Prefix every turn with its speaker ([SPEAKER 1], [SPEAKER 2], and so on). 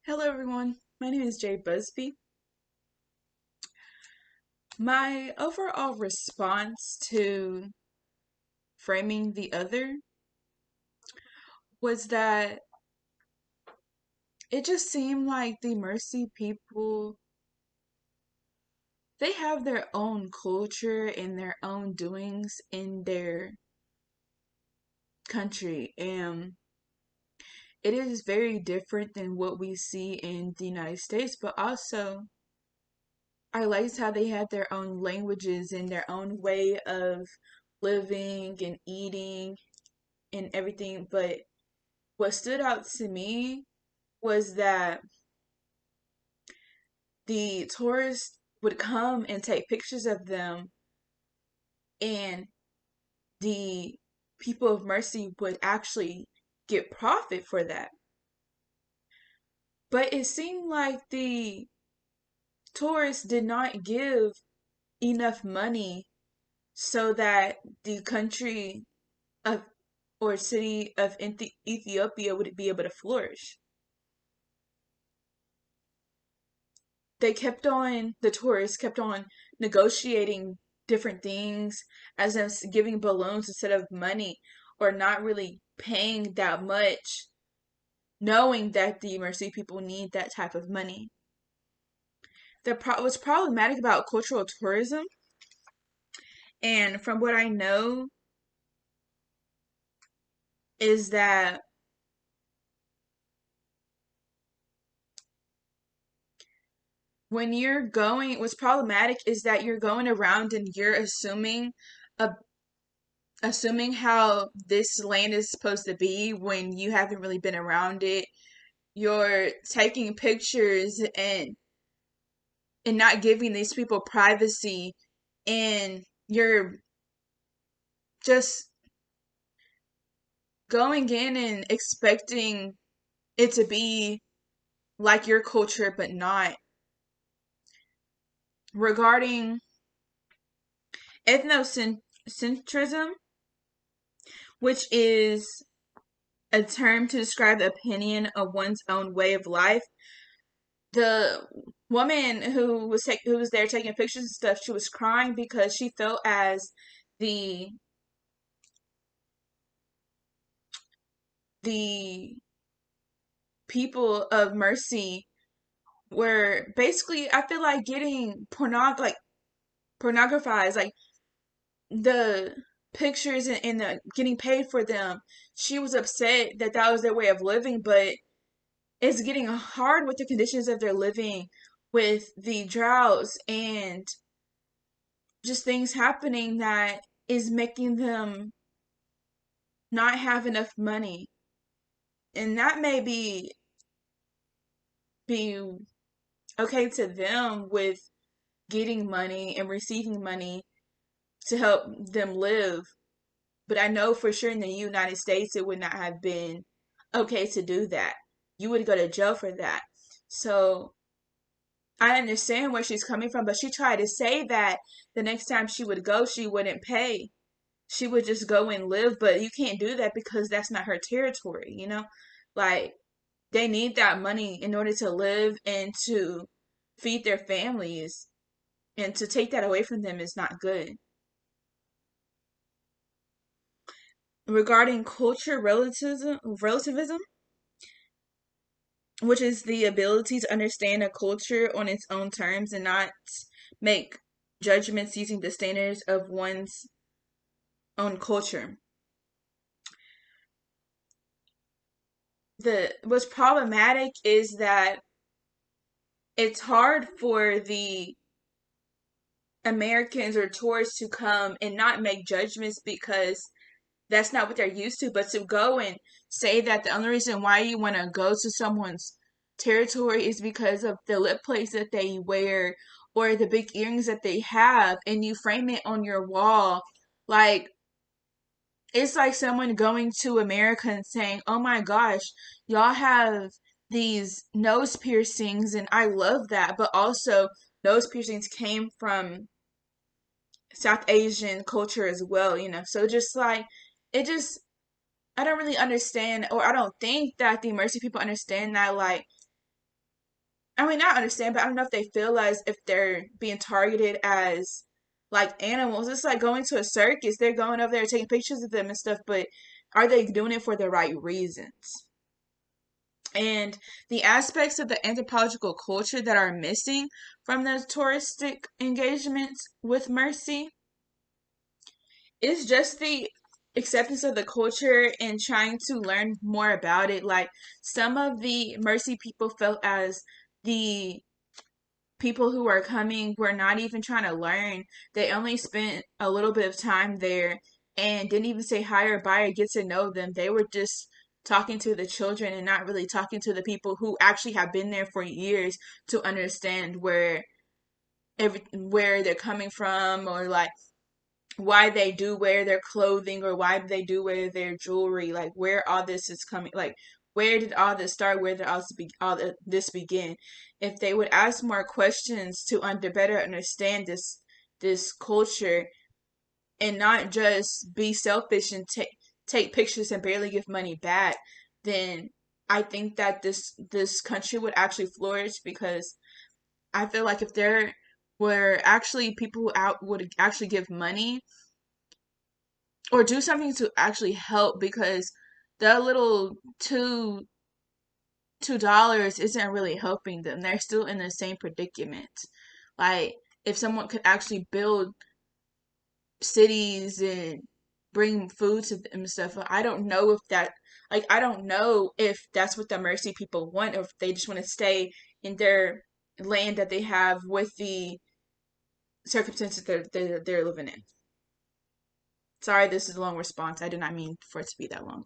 [SPEAKER 1] Hello, everyone. My name is Jay Busby. My overall response to framing the other was that it just seemed like the Mercy people, they have their own culture and their own doings in their country, and it is very different than what we see in the United States, but also I liked how they had their own languages and their own way of living and eating and everything. But what stood out to me was that the tourists would come and take pictures of them, and the people of Mercy would actually get profit for that. But it seemed like the tourists did not give enough money so that the country of or city of Ethiopia would be able to flourish. The tourists kept on negotiating different things, as in giving balloons instead of money, or not really paying that much, knowing that the Mercy people need that type of money. What's problematic about cultural tourism, and from what I know, is that what's problematic is that you're going around and you're a assuming how this land is supposed to be when you haven't really been around it. You're taking pictures and not giving these people privacy, and you're just going in and expecting it to be like your culture but not. Regarding ethnocentrism, which is a term to describe the opinion of one's own way of life, the woman who was there taking pictures and stuff, she was crying because she felt as the the people of Mercy were basically, I feel like, getting pornographized, like the pictures and the getting paid for them. She was upset that that was their way of living, but it's getting hard with the conditions of their living, with the droughts and just things happening that is making them not have enough money. And that may be okay to them with getting money and receiving money to help them live. But I know for sure in the United States it would not have been okay to do that. You would go to jail for that. So I understand where she's coming from, but she tried to say that the next time she would go, she wouldn't pay. She would just go and live, but you can't do that because that's not her territory, you know? Like, they need that money in order to live and to feed their families, and to take that away from them is not good. Regarding culture relativism, which is the ability to understand a culture on its own terms and not make judgments using the standards of one's own culture. The what's problematic is that it's hard for the Americans or tourists to come and not make judgments because that's not what they're used to, but to go and say that the only reason why you want to go to someone's territory is because of the lip plates that they wear or the big earrings that they have, and you frame it on your wall. Like, it's like someone going to America and saying, "Oh my gosh, y'all have these nose piercings and I love that." But also, nose piercings came from South Asian culture as well, you know. So just like it just I don't really understand, or I don't think that the Mercy people understand that, like, I mean, I understand, but I don't know if they feel as if they're being targeted as like animals. It's like going to a circus. They're going over there taking pictures of them and stuff, but are they doing it for the right reasons? And the aspects of the anthropological culture that are missing from the touristic engagements with Mercy is just the acceptance of the culture and trying to learn more about it. Like some of the Mercy people felt as the people who are coming were not even trying to learn. They only spent a little bit of time there and didn't even say hi or bye or get to know them. They were just talking to the children and not really talking to the people who actually have been there for years to understand where they're coming from, or like why they do wear their clothing, or why they do wear their jewelry, like where all this is coming, like where did all this start, where did this begin. If they would ask more questions to better understand this culture and not just be selfish and take pictures and barely give money back, then I think that this country would actually flourish, because I feel like if there were actually people who out would actually give money or do something to actually help, because that little $2 isn't really helping them. They're still in the same predicament. Like if someone could actually build cities and bring food to them and stuff, I don't know if that, like I don't know if that's what the Mercy people want, or if they just want to stay in their land that they have with the circumstances they're living in. Sorry, this is a long response. I did not mean for it to be that long.